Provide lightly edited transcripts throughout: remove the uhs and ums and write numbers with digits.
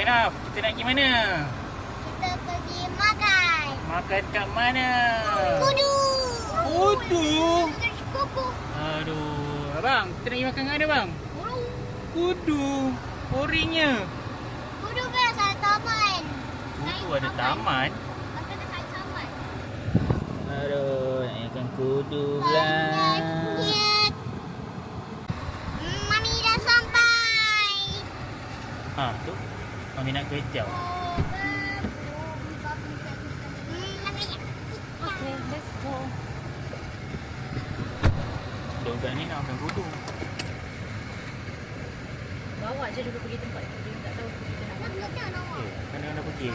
Okay, Naf. Kita nak pergi mana? Kita pergi makan. Makan kat mana? Kudu. Kudu? Kuku. Aduh. Abang, kita nak pergi makan kat mana, bang? Kudu. Orinya. Kudu kan ada taman. Kudu ada taman? Makan dekat taman. Aduh, nak makan kudu pula. Banyak. Mami dah sampai. Tu. Mami nak kejap. Okay, let's go. Budak ni nak makan kudu. Bawa je dulu pergi tempat tu. Dia tak tahu kita nak makan. Mana dah pergi?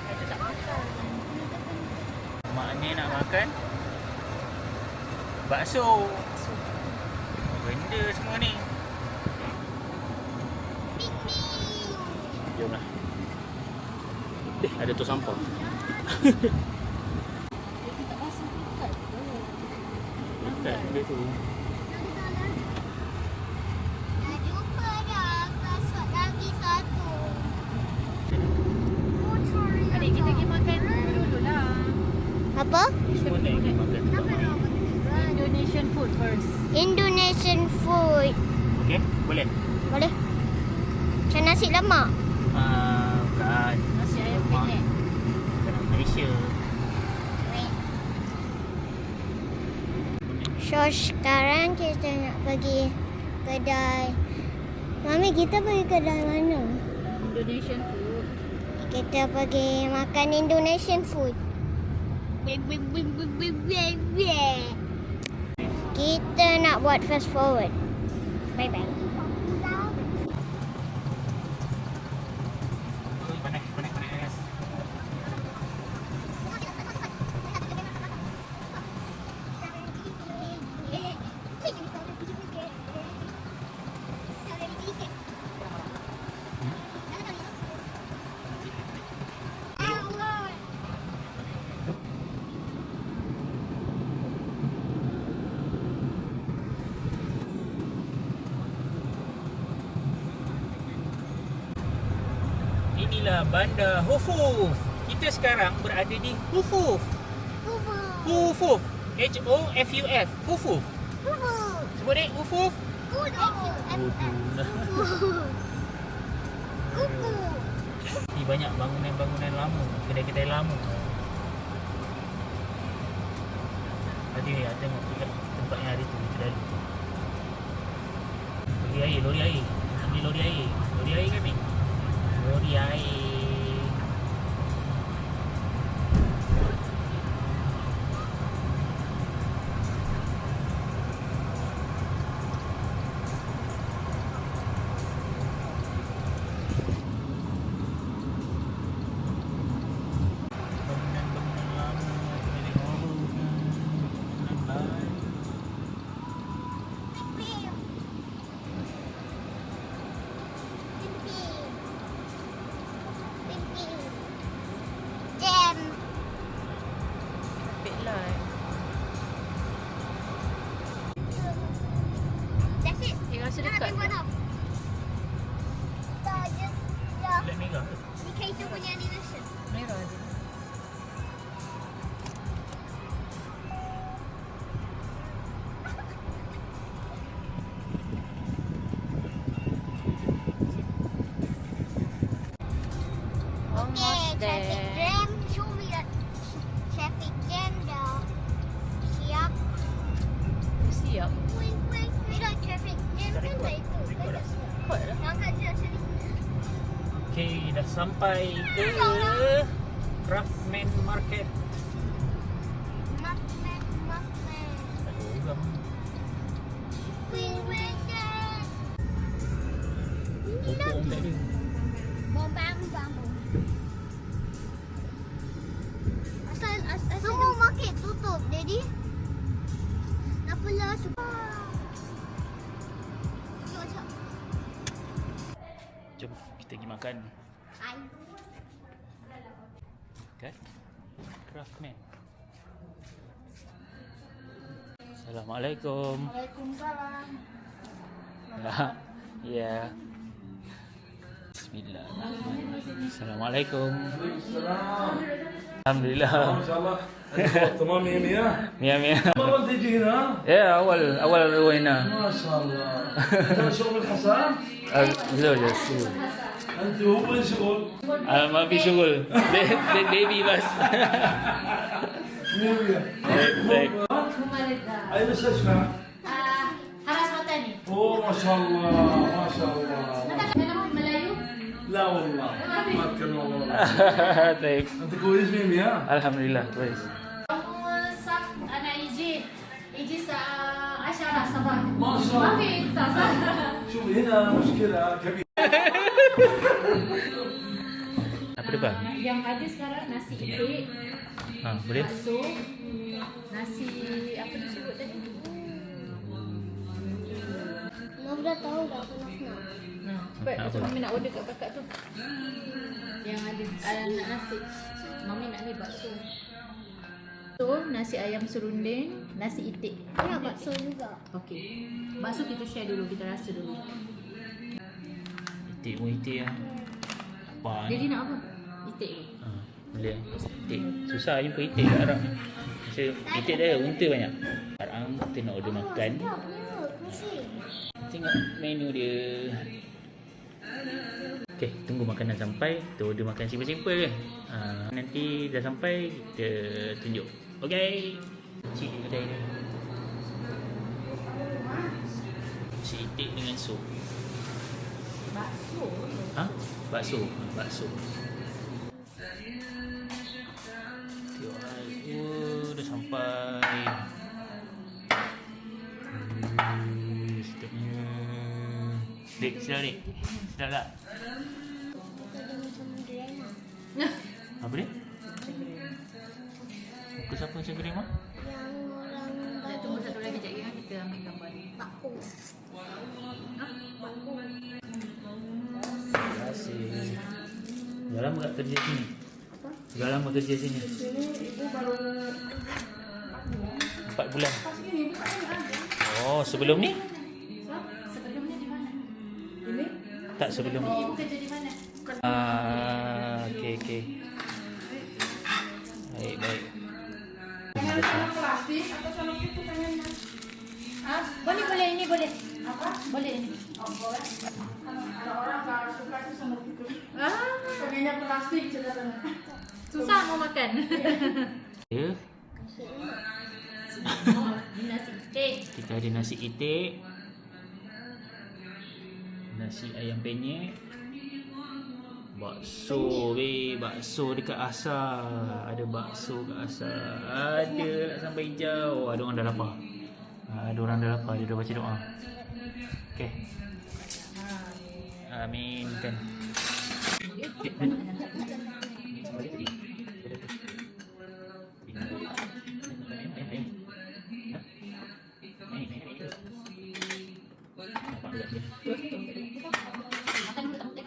Kita tak makan. Mak ni nak makan bakso. Benda semua ni. Jomlah. Ada tu sampah. Dia tak rasa dekat ke? Dekat dia tu. Dah jumpa dah. Kasut lagi satu. Adik kita pergi makan dulu lah. Apa? Semua nak pergi makan tempat main. Indonesian food first. Indonesian food. Okey, boleh? Boleh? Macam nasi lemak. Bukan. Nasi ayam penyet. Makanan Malaysia. So sekarang kita nak pergi kedai. Mami, kita pergi kedai mana? Indonesian food. Kita pergi makan Indonesian food. Kita nak buat fast forward. Bye bye. Panas, panas, panas. Inilah bandar Hufuf. Kita sekarang berada di Hufuf. Hufuf. H-O-F-U-F. Hufuf. Sebut ni Hufuf. Ni banyak bangunan-bangunan lama, kedai-kedai lama. Tadi ni tengok dekat tempat yang hari tu kita lalu. Lori air, lori air. Ni lori air. Lori air kan ni? Lori air. Bangunan-bangunan lama, kedai horor kan, bangunan baik. Jam. Bit lah. That's it. Dia rasa dekat. Lihat merah tu. Ni kereta punya animation. Merah je. Almost Traffic there. jam. Show me that traffic jam dah siap. Siap. Wait. Ni dah traffic jam kan dah itu. Record dah. Kuat lah. Angkat je sini. Okey, dah sampai ke Craftman Market. Makman. Ada orang. Wait. Ini Pokok orang tak ada. Bambang. Asal semua market tutup. Jadi apalah Jom kita pergi makan. Kan? Craftman. Assalamualaikum. Waalaikumsalam. Ya. Bismillah. Assalamualaikum. السلام. Alhamdulillah. ما شاء الله. تمام 100 Mia mia. مرة تجي هنا. Ya, awal هنا. ما شاء الله. انت شغل الحسن؟ زوجة. انت هو وين شغل؟ ما في شغل. بيبي بس. طيب. اي مستشفى؟ Haras Watani. اوه ما شاء الله ما شاء الله. Alam mo Malayo? لا والله ما اتكلم والله. طيب. انت كويس ميمي ها؟ Alhamdulillah, كويس. Anak Iji sa Asyara Sabah. ما شاء الله. ما في اتصال. شوف هنا مشكلة كبيرة. Apa dia bang? Yang ada sekarang nasi itik, Boleh? bakso, nasi apa disebut tadi? Naf dah tahu dah apa Naf nak. Cepat, Nak macam apa? Mami nak order kat kakak tu. Yang ada nak nasi. Mami nak ni bakso. So, nasi ayam serunding, nasi itik. Nak bakso juga. Okey. Bakso kita share dulu, kita rasa dulu. Itik pun itik lah. Apa Jadi ni? nak apa? Itik ke? Boleh. Itik. Susah jumpa itik kat Arab. Macam itik dia unta banyak. Sekarang kita nak order makan. Ya, punya. Pusing. Tengok menu dia. Okay, tunggu makanan sampai. Kita order makan simple-simple je. Nanti dah sampai, kita tunjuk. Okay. Cik di kedai ni. Cik itik dengan sup. Bakso. Bakso. Bakso. Tengok lah. Dah sampai. Sedapnya. Dek, sedap dek. Sedap tak? Tadi macam drama. Apa dia? Muka siapa macam grandma? Yang orang Kita tunggu satu lagi sekejap ya, kita ambil gambar ni. bakpo. Bakpo. Terima kasih. Dah lama tak kerja sini? Dah lama kerja sini? Ibu baru 4 bulan. Oh, sebelum ni? Sebelum ni di mana? Tak sebelum ni. Ibu kerja di mana? Okey. Baik. Boleh ini boleh. Apa? Boleh ini. Pengennya plastik cedera. Susah mau makan. Ya, Nasi itik. kita ada nasi itik. Nasi ayam penyet. Bakso bakso dekat asar. Ada bakso kat asar. Ada lah sampai hijau. Ada orang dah lapar. Ada orang dah lapar, dia dah baca doa. Okey. Amin kan. Makan dulu tak makan.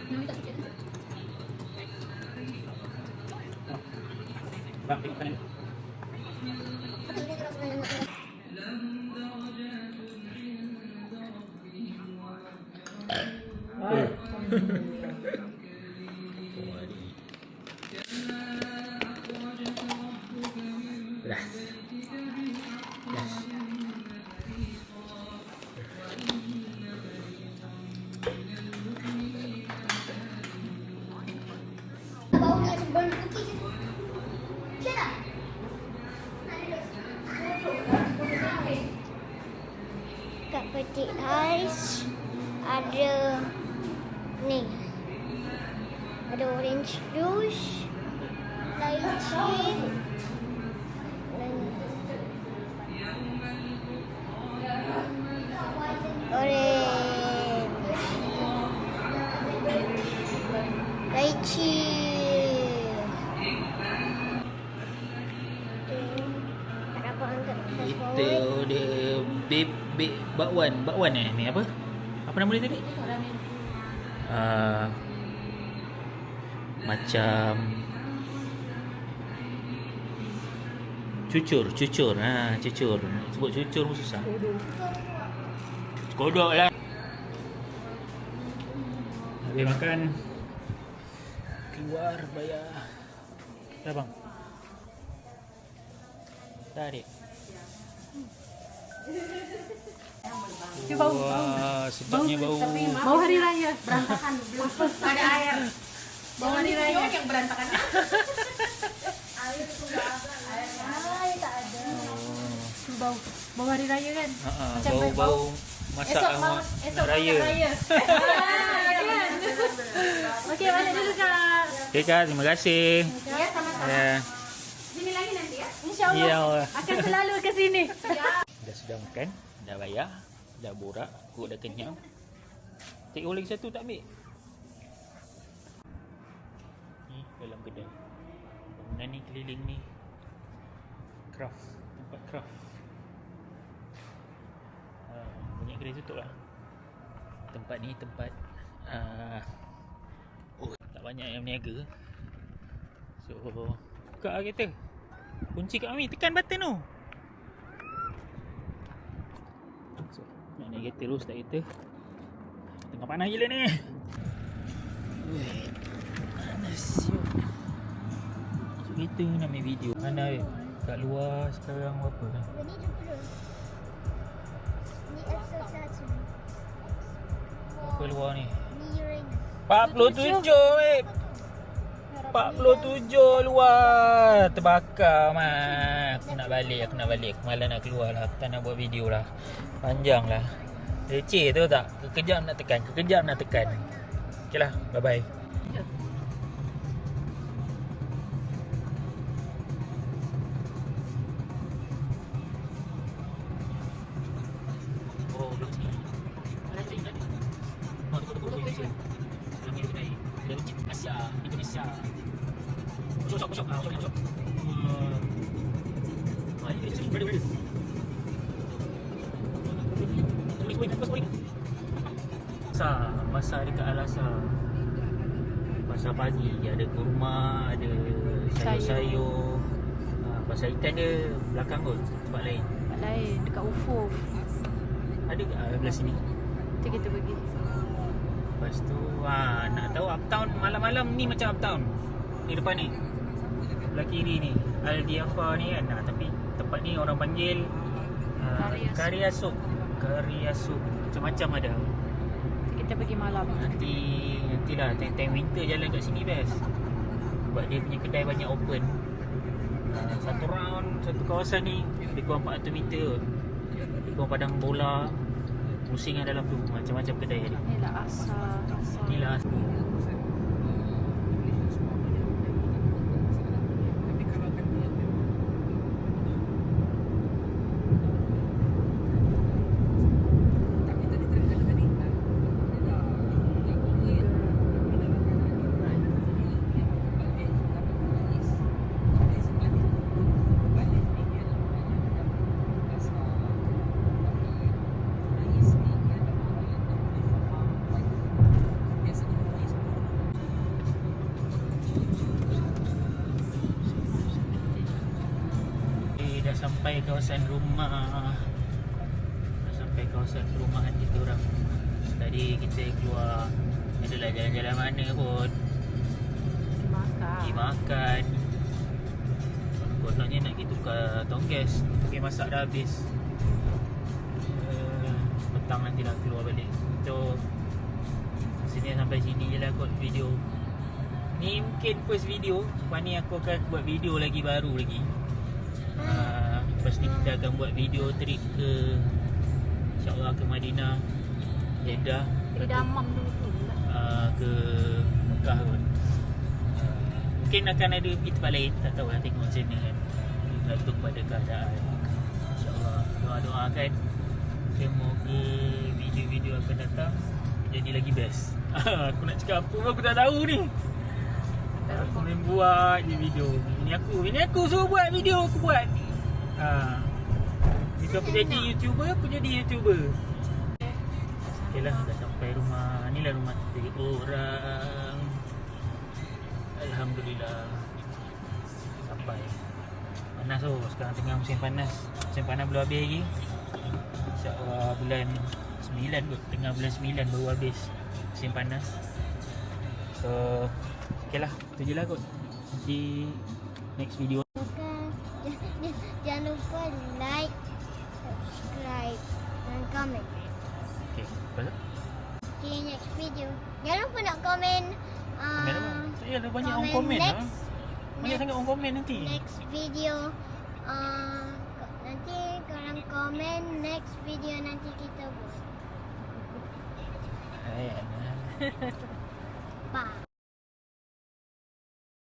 Mami tak sikit. Bang, tengok kanan. Ini terus menengok. Beras. Beras. Bau macam burnt cookies. Shut up. Kat petik ais ada ni. Ada orange juice, lychee, dan orange, lychee. Tak dapat angkat fast Kita forward. order bakwan ni apa? Apa nama dia tadi? Ramen. Macam cucur. Cucur. Sebut cucur pun susah. Kodok lah. Habis makan, keluar bayar. Dah bang. Tarik. Bau. Wah, sebabnya bau. Bau hari raya. Berantakan. Belum ada air. Bau hari raya yang berantakan. Ay, tak ada. Bau hari raya kan? Macam Bau masak esok raya. Okey, balik dulu Kak. Okay Kak, terima kasih. Ya, sama-sama. Ya. Sini lagi nanti ya. InsyaAllah. Ya. Akan selalu ke sini. Dah makan, dah bayar, dah borak, perut dah kenyang. Take away lagi satu tak ambil? Ni dalam kedai. Bangunan ni keliling ni craft, tempat craft. Banyak kedai tutup lah. Tempat ni tempat tak banyak yang berniaga. So buka lah kereta. Kunci kat Mami, tekan button tu. So, nak naik kereta dulu, start kereta. Tengah panas gila ni. Panas siap. Masuk kereta nak ambil video. Mana kat luar sekarang berapa kan? Ini 20. Ini episode 1. Berapa luar ni? Ini Uranus. 47 weh. 47 luar. Terbakar mak. Aku nak balik. Aku malas nak keluar lah. Aku tak nak buat video lah. Panjang lah. Leceh tu tak? Kekejap nak tekan. Okay lah. Bye bye. Indonesia. Masuk. Pasar dekat Al-Azhar. Pasar pagi ada kurma, ada sayur-sayur. Pasar ikan dia belakang kot, tempat lain. Tempat lain dekat UFO. Ada ke belah sini? Nanti kita pergi. Lepas tu nak tahu uptown malam-malam ni macam uptown. Di depan ni. Belah kiri ni Al-Diafa ni kan. Tapi tempat ni orang panggil Karya Sup. Macam-macam ada. Kita pergi malam. Nantilah time winter jalan kat sini best. Sebab dia punya kedai banyak open. Satu round, satu kawasan ni lebih kurang 400 meter. Lebih kurang padang bola. Pusingan dalam tu. Macam-macam kedai ada. Inilah asal. Inilah kawasan rumah. Dah sampai kawasan perumahan kita orang. Tadi kita keluar, adalah jalan-jalan mana pun, pergi makan. Kononnya nak pergi tukar tong gas, pergi masak dah habis. Petang nanti nak keluar balik. So sini sampai sini je lah kot video. Ni mungkin first video. Lepas ni aku akan buat video lagi baru lagi. Lepas ni kita akan buat video trip ke, InsyaAllah ke Madinah, Jeddah, Damam dulu tu. ke Mekah kot. Mungkin akan ada pergi tempat lain, tak tahu lah, tengok macam mana kan, bergantung pada keadaan. InsyaAllah doa-doakan semoga video-video akan datang jadi lagi best. Aku nak cakap apa pun aku tak tahu ni. Aku main buat je video. Ini aku suruh buat video, aku buat. Jika aku jadi YouTuber, aku jadi YouTuber. Okay lah, dah sampai rumah. Inilah rumah kita orang. Alhamdulillah sampai. Panas tu, sekarang tengah musim panas. Musim panas belum habis lagi. InsyaAllah bulan 9 kot. Tengah bulan 9 baru habis musim panas. So okay lah, tu je lah kot. Nanti next video. Jangan lupa like, subscribe dan komen. Okay, lepas tu? Okay, next video. Jangan lupa nak komen. Komen apa? Tak payah, banyak orang komen lah. Banyak sangat orang komen nanti. Next video. Nanti korang komen next video nanti kita buat. Ayan. Bye.